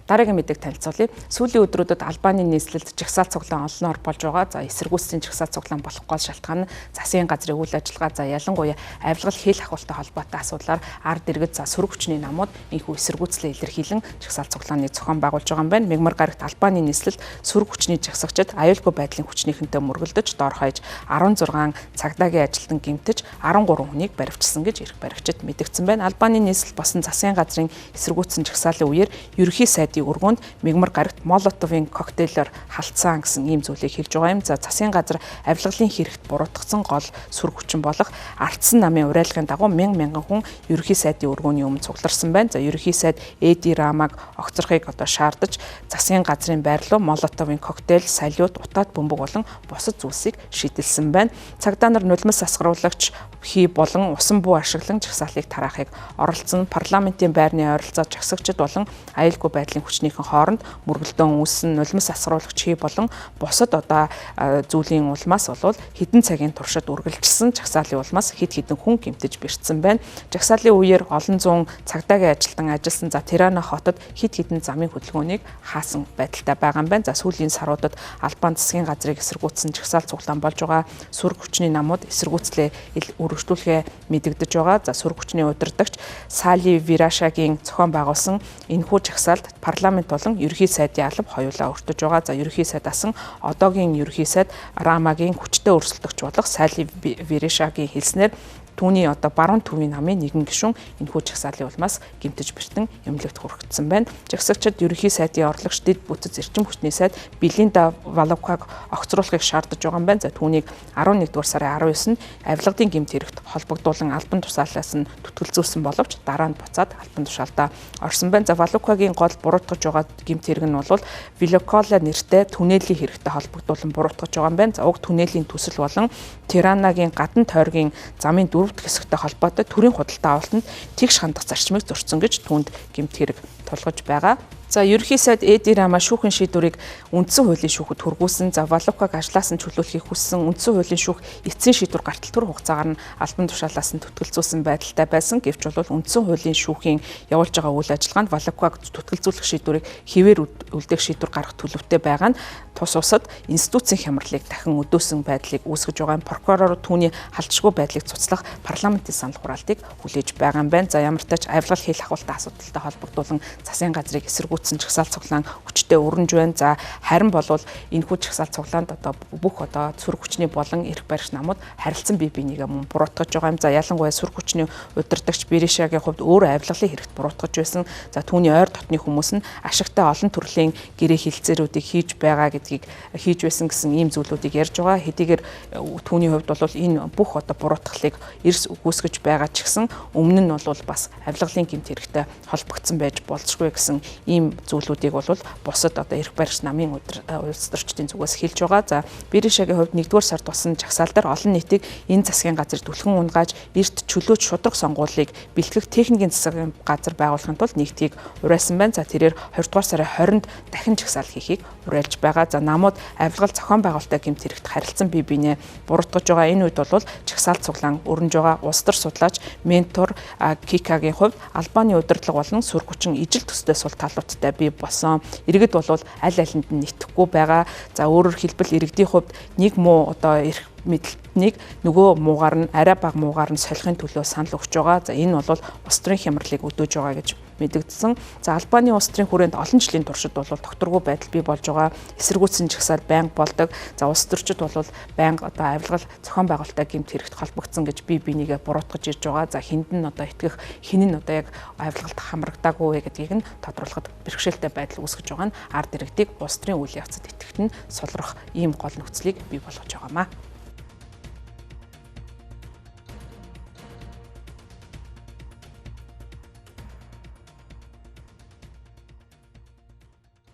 Дараагийн мэдээг танилцуулъя. Сүүлийн өдрүүдэд Албаны нийслэлд жагсаал цуглаан олноор болж байгаа. За эсэргүүцлийн жагсаал цуглаан болох гол шалтгаан нь засгийн газрын үйл ажиллагаа, за ялангуяа авилгал хэл ахуйтай холбоотой асуудлаар ард иргэд за сөрөг хүчний намууд энэхүү эсэргүүцлээ илэрхийлэн жагсаал цуглааны зохион байгуулж байгаа юм байна. Мягмар гарагт Албаны нийслэлд сөрөг хүчний жагсагчид аюулгүй байдлын хүчнийхэнтэй мөргөлдөж доор хаяж 16 цагдаагийн ажилтан гэмтэж 13 хүнийг баривчилсан гэж эрх баригчид мэдгдсэн байна. Албаны нийслэл босон засгийн газрын эсэргүүцсэн жагсаалын үеэр ерөнхий сайдын өргөнд мягмар гарагт молотовын коктейлоор халтсан гэсэн ийм зүйлийг хэлж байгаа юм. За засгийн газар авилгалын хэрэгт буруутгсан гол сөрөг хүчин болох Ардсан намын уриалгын дагуу мянган хүн ерөнхий сайдын өргөний өмнө цугларсан байна. За ерөнхий сайд Эди Рамаг огцрохыг шаардаж засгийн газрын байр руу молотовын коктейл, салют, утаад бөмбөг болон бусад зүйлсийг шийдэлсэн байна. Цагдаа нар нулимс асгаруулагч хий болон усан буу ашиглан жагсаалыг тараахыг оролцсон. Парламентын байрны ойролцоог жагсагчид болон аюулгүй байдлын хүчнийхэн хооронд мөргөлдөөн үүссэн. Нулимс асгаруулагч хий болон бусад зүйлийн улмаас бол хэдэн цагийн туршид үргэлжилсэн жагсаалын улмаас хэдэн хүн гэмтэж бэртсэн байна. Жагсаалын үеэр олон зуун цагдаагийн ажилтан ажилласан. За Тирана хотод хэдэн замын хөдөлгөөнийг хаасан байдалтай байгаа юм байна. За сүүлийн саруудад Албан засгийн газрыг эсэргүүцсэн жагсаал цуглаан болж байгаа сөрөг хүчний намууд эсэргүүцлээ өргөжлүүлэхээ мэдэгдэж байгаа. За сөрөг хүчний удирдагч Сали Вирашагийн зохион байгуулсан энэхүү жагсаалд парламент болон ерөнхий сайдын алба хоёулаа өртөж байгаа. За ерөнхий сайд асан одоогийн ерөнхий сайд Рамагийн хүчтэй өрсөлдөгч болох Сали Вирашагийн хэлснээр түүний баруун төвийн намын нэгэн гишүүн энэхүү жагсаалын улмаас гэмтэж бэртэн эмнэлэгт хүрэгдсэн байна. Жагсагчид ерөнхий сайдын орлогч дэд бүтц эрчим хүчний сайд Белинда Валовкаг огцруулахыг шаардаж байгаа юм байна. За түүнийг 11-р сарын 19-нд авилгын гэмт хэрэгт холбогдуулан албан тушаалаас нь түтгэлзүүлсэн боловч дараа нь буцаад албан тушаалтаа орсон байна. За Валовкагийн гол буруутгаж байгаа гэмт хэрэг нь бол Вилокола нэртэй түнэлийн хэрэгтэй холбогдуулан буруутгаж байгаа юм байна. За уг түнэлийн төсөл болон Тиранагийн гадна тойргийн замын дөрөвд хэсэгтэй холбоотой төрийн худалдаа авалтанд тэгш хандах зарчмыг зөрчсөн гэж түүнд гэмт хэрэг тулгаж байгаа. За ерөнхий сайд Эди Рама шүүхийн шийдвэрийг үндсэн хуулийн шүүхэд хүргүүлсэн. За Валовкаг ажлаас нь чөлөөлөхийг хүссэн үндсэн хуулийн шүүх эцсийн шийдвэр гартал төр хугацаагаар нь албан тушаалаас нь түтгэлзүүлсэн байдалтай байсан. Гэвч бол үндсэн хуулийн шүүхийн явуулж байгаа үйл ажиллагаанд Валовкаг түтгэлзүүлэх шийдвэрийг хэвээр үлдээх шийдвэр гаргах төлөвтэй байгаа нь тус усад институцийн хямралыг дахин өдөөсөн байдлыг үүсгэж байгаа юм. Прокурор түүний халдшгүй байдлыг цуцлах парламентын санал хураалтыг хүлээж байгаа юм байна. За ямар ч тач авилгал хэл ахуйтай асуудалтай холбогдуулан засгийн газрыг эсэргүүцсэн жагсаал цуглаан хүчтэй өрнж байна. За харин болвол энэхүү жагсаал цуглаанд бүх сөрөг хүчний болон эрх баригч намууд харилцан бие бинийгээ мөн буруутгаж байгаа юм. За ялангуяа сөрөг хүчний удирдагч Беришагийн хувьд өөрөө авилгалын хэрэгт буруутгаж байсан. За түүний ойр дотны хүмүүс нь ашигтай олон төрлийн гэрээ хилцээрүүдийг хийж байгаа гэдгийг хийж байсан гэсэн ийм зүйлүүдийг ярьж байгаа. Хэдийгээр түүний хувьд бол энэ бүх буруутгалыг эрс үгүйсгэж байгаа ч гэсэн өмнө нь бол бас авилгалын гэмт хэрэгтэй холбогдсон байж болзошгүй гэсэн ийм зүйлүүдийг бол бусад эрх баригч намын улс төрчдийн зүгээс хэлж байгаа. За Беришагийн хувьд 1-р сард болсон жагсаал дээр олон нийтийг энэ засгийн газар түлхэн унгааж эрт чөлөөт шудраг сонгуулийг бэлтгэх техникийн засгийн газар байгуулахын тулд нэгдгийг уриалсан байна. За тэрээр 2-р сарын 20-нд дахин жагсаал хийхийг уриалж байгаа. За намууд авилгал зохион байгуулалттай гэмт хэрэгт харилцан бие биенээ буруутгаж байгаа. Энэ үед бол жагсаал цуглаан өрнж байгаа. Улс төр судлаач ментор Кикагийн хувьд Албаны удирдлага болон сөрөг хүчин ижил төстэй сул талуудтай бий болсон. Иргэд бол аль алинд нь нэтгэхгүй байгаа. За өөрөөр хэлбэл иргэдийн хувьд нэг муу эрх мэдлэлтнийг нөгөө муугаар нь арай бага муугаар нь солихын төлөө санал өгч байгаа. За энэ бол улс төрийн хямралыг өдөөж байгаа гэж мэдэгдсэн. За Албаны улс төрийн хүрээнд олон жилийн туршид бол тогтворгүй байдал бий болж байгаа. Эсэргүүцсэн жагсаал байнга болдог. За улс төрчид бол байнга авилгал зохион байгуулалттай гэмт хэрэгт холбогдсон гэж бие бинийгээ буруутгаж ирж байгаа. За хинд нь итгэх, хин нь яг авилгалд хамрагдаагүй гэдгийг нь тодруулахад бэрхшээлтэй байдал үүсгэж байгаа нь ард иргэдийг улс төрийн үйл явцад итгэхт нь сулрах ийм гол нөхцөлийг бий болгож байгаамаа.